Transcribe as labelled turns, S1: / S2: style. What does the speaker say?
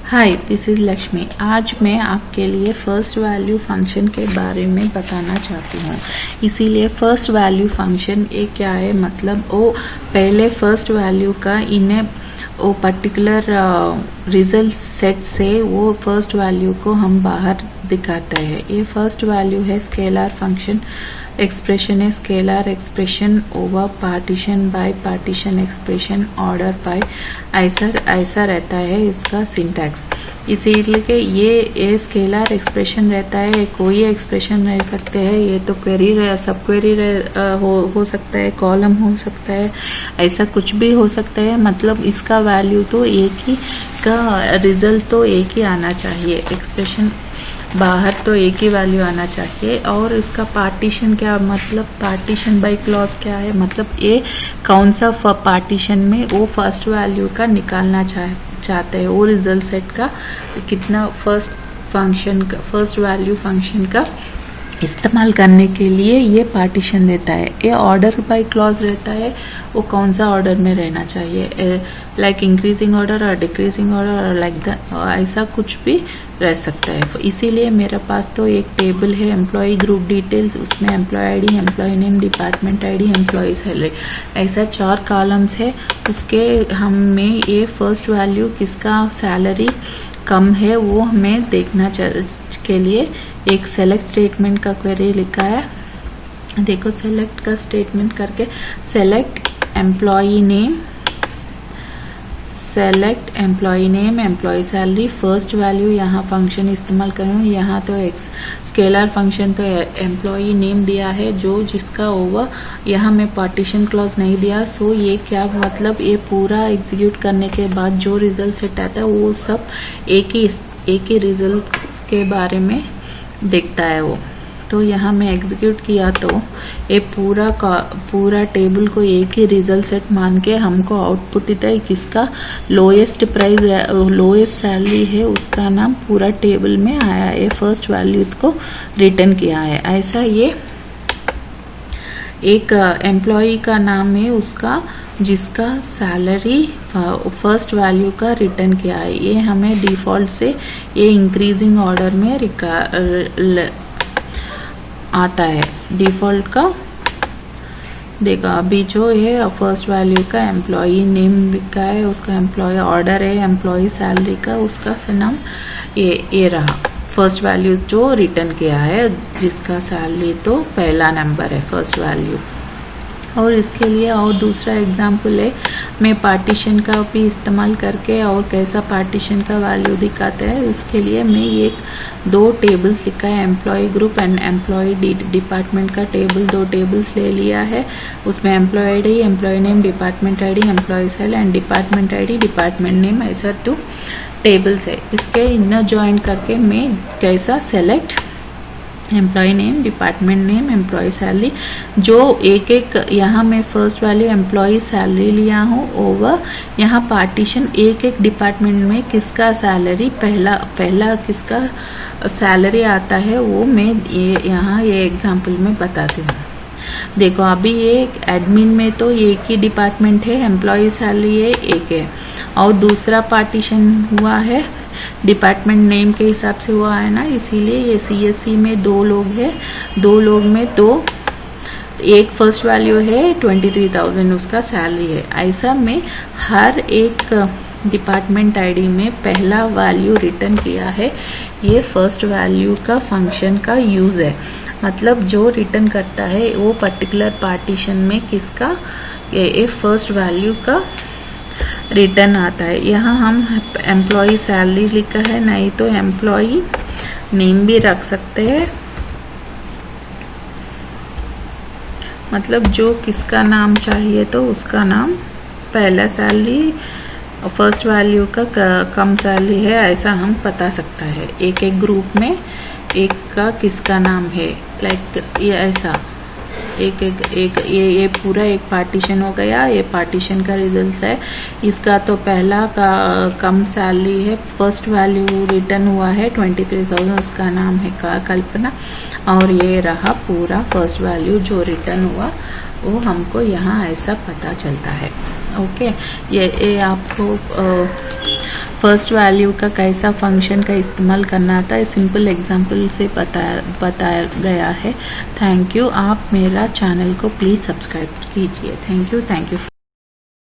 S1: Hi, this is Lakshmi. आज मैं आपके लिए फर्स्ट वैल्यू फंक्शन के बारे में बताना चाहती हूँ। इसीलिए फर्स्ट वैल्यू फंक्शन ये क्या है, मतलब वो पहले फर्स्ट वैल्यू का इन्हें वो पर्टिकुलर रिजल्ट सेट से वो फर्स्ट वैल्यू को हम बाहर दिखाते हैं। ये फर्स्ट वैल्यू है स्केलर फंक्शन एक्सप्रेशन है scalar expression over partition by partition expression order by ऐसा रहता है इसका सिंटैक्स। इसीलिए ये स्केलर एक्सप्रेशन रहता है, कोई एक्सप्रेशन रह सकते हैं, ये तो क्वेरी सब क्वेरी हो सकता है, कॉलम हो सकता है, ऐसा कुछ भी हो सकता है। मतलब इसका वैल्यू तो एक ही का रिजल्ट तो एक ही आना चाहिए, एक्सप्रेशन बाहर तो एक ही वैल्यू आना चाहिए। और इसका पार्टीशन क्या, मतलब पार्टीशन बाय क्लॉज क्या है, मतलब ये कौन सा पार्टीशन में वो फर्स्ट वैल्यू का निकालना चाहते हैं, वो रिजल्ट सेट का कितना फर्स्ट वैल्यू फंक्शन का इस्तेमाल करने के लिए ये पार्टीशन देता है। ये ऑर्डर बाय क्लॉज रहता है, वो कौन सा ऑर्डर में रहना चाहिए, लाइक इंक्रीजिंग ऑर्डर और डिक्रीजिंग ऑर्डर और लाइक ऐसा कुछ भी रह सकता है। इसीलिए मेरे पास तो एक टेबल है एम्प्लॉय ग्रुप डिटेल्स, उसमें employee ID, employee name, department ID, employee salary, ऐसा 4 कॉलम्स है। उसके हमें ये फर्स्ट वैल्यू किसका सैलरी कम है वो हमें देखना के लिए एक सेलेक्ट स्टेटमेंट का क्वेरी लिखा है। देखो सेलेक्ट का स्टेटमेंट करके select employee name, employee salary, first value यहाँ फंक्शन इस्तेमाल करूँ। यहाँ तो स्केलर फंक्शन तो एम्प्लॉय नेम दिया है जो जिसका ओवर, यहाँ मैं पार्टीशन क्लॉज नहीं दिया। सो ये क्या मतलब, ये पूरा एग्जीक्यूट करने के बाद जो रिजल्ट सेट आता है वो सब एक ही रिजल्ट के बारे में देखता है वो। तो यहाँ मैं एग्जीक्यूट किया तो ये पूरा टेबल को एक ही रिजल्ट सेट मान के हमको आउटपुट देता है किसका लोएस्ट प्राइस लोएस्ट सैलरी है, उसका नाम पूरा टेबल में आया है, फर्स्ट वैल्यू को रिटर्न किया है। ऐसा ये एक एम्प्लॉय का नाम है उसका जिसका सैलरी फर्स्ट वैल्यू का रिटर्न किया है। ये हमें डिफॉल्ट से ये इंक्रीजिंग ऑर्डर में आता है डिफॉल्ट का। देखो अभी जो है फर्स्ट वैल्यू का एम्प्लॉय नेम लिखा है, उसका एम्प्लॉय ऑर्डर है, एम्प्लॉय सैलरी का उसका नाम ये रहा फर्स्ट वैल्यू जो रिटर्न किया है, जिसका सैलरी तो पहला नंबर है फर्स्ट वैल्यू। और इसके लिए और दूसरा एग्जाम्पल है, मैं पार्टीशन का भी इस्तेमाल करके और कैसा पार्टीशन का वैल्यू दिखाता है उसके लिए मैं 2 टेबल्स लिखा है, employee group and employee department का टेबल 2 टेबल्स ले लिया है। उसमें employee ID, employee name, department ID, employee sal and department ID, department name, ऐसा 2 टेबल्स है। इसके इनर ज्वाइन करके मैं कैसा select employee name, department name, employee salary, जो एक यहाँ मैं फर्स्ट वैल्यू एम्प्लॉय सैलरी लिया हूँ ओवर यहाँ पार्टीशन एक डिपार्टमेंट में किसका सैलरी पहला किसका सैलरी आता है वो मैं यहाँ ये एग्जाम्पल में बताती हूँ। देखो अभी ये एडमिन में तो एक ही डिपार्टमेंट है, एम्प्लॉय सैलरी है एक है, और दूसरा पार्टीशन हुआ है डिपार्टमेंट नेम के हिसाब से हुआ है ना, इसीलिए ये CSC में 2 लोग है, 2 लोग में तो एक फर्स्ट वैल्यू है 23,000 उसका सैलरी है। ऐसा में हर एक डिपार्टमेंट आईडी में पहला वैल्यू रिटर्न किया है। ये फर्स्ट वैल्यू का फंक्शन का यूज है, मतलब जो रिटर्न करता है वो पर्टिकुलर पार्टीशन में किसका ये फर्स्ट वैल्यू का रिटर्न आता है। यहाँ हम एम्प्लॉय सैलरी लिखा है, नहीं तो एम्प्लॉय नेम भी रख सकते हैं, मतलब जो किसका नाम चाहिए तो उसका नाम, पहला सैलरी फर्स्ट वैल्यू का कम सैलरी है ऐसा हम बता सकता है। एक ग्रुप में एक का किसका नाम है, लाइक ये ऐसा ये पूरा एक पार्टीशन हो गया, ये पार्टीशन का रिजल्ट है। इसका तो पहला का कम सैलरी है, फर्स्ट वैल्यू रिटर्न हुआ है 23,000, उसका नाम है कल्पना, और ये रहा पूरा फर्स्ट वैल्यू जो रिटर्न हुआ वो हमको यहाँ ऐसा पता चलता है। ओके, ये आपको फर्स्ट वैल्यू का कैसा फंक्शन का इस्तेमाल करना आता है सिंपल एग्जांपल से बताया गया है। Thank you. आप मेरा चैनल को प्लीज़ सब्सक्राइब कीजिए। Thank you.